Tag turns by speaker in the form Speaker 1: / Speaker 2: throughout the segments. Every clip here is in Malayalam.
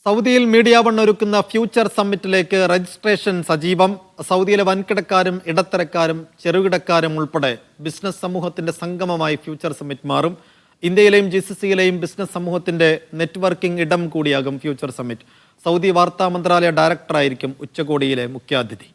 Speaker 1: സൗദിയിൽ മീഡിയ വൺ ഒരുക്കുന്ന ഫ്യൂച്ചർ സമ്മിറ്റിലേക്ക് രജിസ്ട്രേഷൻ സജീവം. സൗദിയിലെ വൻകിടക്കാരും ഇടത്തരക്കാരും ചെറുകിടക്കാരും ഉൾപ്പെടെ ബിസിനസ് സമൂഹത്തിന്റെ സംഗമമായി ഫ്യൂച്ചർ സമ്മിറ്റ് മാറും. ഇന്ത്യയിലെയും GCCയിലെയും ബിസിനസ് സമൂഹത്തിന്റെ നെറ്റ്വർക്കിംഗ് ഇടം കൂടിയാകും ഫ്യൂച്ചർ സമ്മിറ്റ്. സൗദി വാർത്താ മന്ത്രാലയ ഡയറക്ടറായിരിക്കും ഉച്ചകോടിയിലെ മുഖ്യാതിഥി.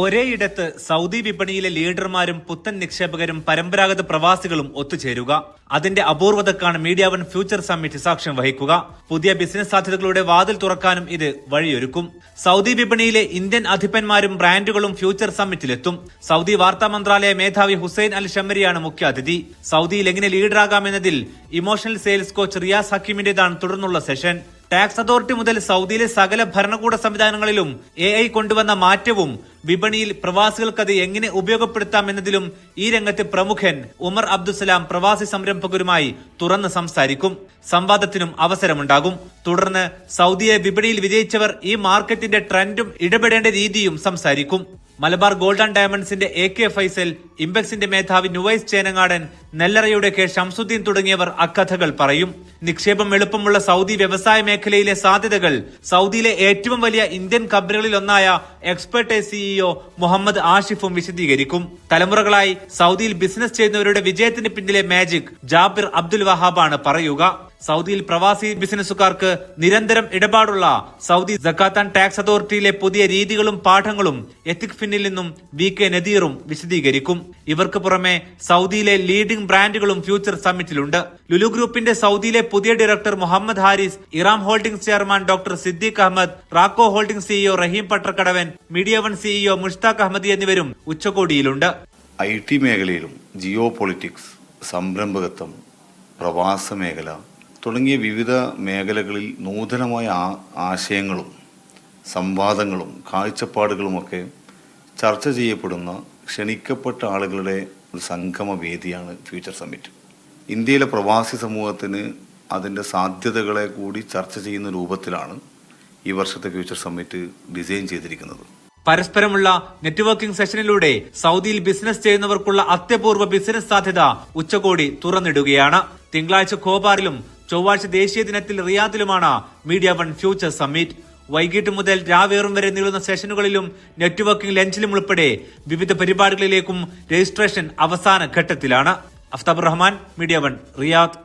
Speaker 2: ഒരേയിടത്ത് സൗദി വിപണിയിലെ ലീഡർമാരും പുത്തൻ നിക്ഷേപകരും പരമ്പരാഗത പ്രവാസികളും ഒത്തുചേരുക. അതിന്റെ അപൂർവതക്കാണ് മീഡിയ വൺ ഫ്യൂച്ചർ സമ്മിറ്റ് സാക്ഷ്യം വഹിക്കുക. പുതിയ ബിസിനസ് സാധ്യതകളുടെ വാതിൽ തുറക്കാനും ഇത് വഴിയൊരുക്കും. സൗദി വിപണിയിലെ ഇന്ത്യൻ അധിപന്മാരും ബ്രാൻഡുകളും ഫ്യൂച്ചർ സമ്മിറ്റിലെത്തും. സൗദി വാർത്താ മന്ത്രാലയ മേധാവി ഹുസൈൻ അൽ ഷമരിയാണ് മുഖ്യാതിഥി. സൗദിയിൽ എങ്ങനെ ലീഡറാകാമെന്നതിൽ ഇമോഷണൽ സെയിൽസ് കോച്ച് റിയാസ് ഹക്കീമിന്റേതാണ് തുടർന്നുള്ള സെഷൻ. ടാക്സ് അതോറിറ്റി മുതൽ സൗദിയിലെ സകല ഭരണകൂട സംവിധാനങ്ങളിലും AI കൊണ്ടുവന്ന മാറ്റവും വിപണിയിൽ പ്രവാസികൾക്കത് എങ്ങനെ ഉപയോഗപ്പെടുത്താം എന്നതിലും ഈ രംഗത്തെ പ്രമുഖൻ ഉമർ അബ്ദുസലാം പ്രവാസി സംരംഭകരുമായി തുറന്ന് സംസാരിക്കും. സംവാദത്തിനും അവസരമുണ്ടാകും. തുടർന്ന് സൗദിയെ വിപണിയിൽ വിജയിച്ചവർ ഈ മാർക്കറ്റിന്റെ ട്രെൻഡും ഇടപെടേണ്ട രീതിയും സംസാരിക്കും. മലബാർ ഗോൾഡ് ആൻഡ് ഡയമണ്ട്സിന്റെ AK ഫൈസൽ, ഇംപെക്സിന്റെ മേധാവി നുവൈസ് ചേനങ്ങാടൻ, നെല്ലറയുടെ K ഷംസുദ്ദീൻ തുടങ്ങിയവർ അക്കഥകൾ പറയും. നിക്ഷേപം എളുപ്പമുള്ള സൗദി വ്യവസായ മേഖലയിലെ സാധ്യതകൾ സൗദിയിലെ ഏറ്റവും വലിയ ഇന്ത്യൻ കമ്പനികളിൽ ഒന്നായ എക്സ്പെർട്ടൈസ് CEO മുഹമ്മദ് ആഷിഫും വിശദീകരിക്കും. തലമുറകളായി സൗദിയിൽ ബിസിനസ് ചെയ്യുന്നവരുടെ വിജയത്തിന് പിന്നിലെ മാജിക് ജാബിർ അബ്ദുൽ വഹാബാണ് പറയുക. സൗദിയിൽ പ്രവാസി ബിസിനസ്സുകാർക്ക് നിരന്തരം ഇടപാടുള്ള സൗദി സക്കാത്ത് ആൻഡ് ടാക്സ് അതോറിറ്റിയിലെ പുതിയ രീതികളും പാഠങ്ങളും എത്തിക് ഫിന്നിൽ നിന്നും VK നദീറും വിശദീകരിക്കും. ഇവർക്ക് പുറമെ സൗദിയിലെ ലീഡിംഗ് ബ്രാൻഡുകളും ഫ്യൂച്ചർ സമ്മിറ്റിലുണ്ട്. ലുലു ഗ്രൂപ്പിന്റെ സൗദിയിലെ പുതിയ director Muhammad Haris, Eram holdings chairman doctor Siddique Ahmed, റാക്കോ holdings CEO Rahim Pattarkadavan, media one CEO Mushtaq Ahmadi എന്നിവരും ഉച്ചകോടിയിലുണ്ട്.
Speaker 3: IT മേഖലയിലും ജിയോ പൊളിറ്റിക്സ്, സംരംഭകത്വം, പ്രവാസ മേഖല തുടങ്ങിയ വിവിധ മേഖലകളിൽ നൂതനമായ ആശയങ്ങളും സംവാദങ്ങളും കാഴ്ചപ്പാടുകളുമൊക്കെ ചർച്ച ചെയ്യപ്പെടുന്ന ക്ഷണിക്കപ്പെട്ട ആളുകളുടെ ഒരു സംഗമ വേദിയാണ് ഫ്യൂച്ചർ സമ്മിറ്റ്. ഇന്ത്യയിലെ പ്രവാസി സമൂഹത്തിന് അതിൻ്റെ സാധ്യതകളെ കൂടി ചർച്ച ചെയ്യുന്ന രൂപത്തിലാണ് ഈ വർഷത്തെ ഫ്യൂച്ചർ സമ്മിറ്റ് ഡിസൈൻ ചെയ്തിരിക്കുന്നത്.
Speaker 2: പരസ്പരമുള്ള നെറ്റ്വർക്കിംഗ് സെഷനിലൂടെ സൗദിയിൽ ബിസിനസ് ചെയ്യുന്നവർക്കുള്ള അത്യപൂർവ ബിസിനസ് സാധ്യത ഉച്ചകോടി തുറന്നിടുകയാണ്. തിങ്കളാഴ്ച ഖോബാറിലും ചൊവ്വാഴ്ച ദേശീയ ദിനത്തിൽ റിയാദിലുമാണ് മീഡിയ വൺ ഫ്യൂച്ചർ സമ്മിറ്റ്. വൈകിട്ട് മുതൽ രാവേറും വരെ നീളുന്ന സെഷനുകളിലും നെറ്റ്വർക്കിംഗ് ലഞ്ചിലും ഉൾപ്പെടെ വിവിധ പരിപാടികളിലേക്കും രജിസ്ട്രേഷൻ അവസാന ഘട്ടത്തിലാണ്. Aftab Rahman, media one, Riyadh.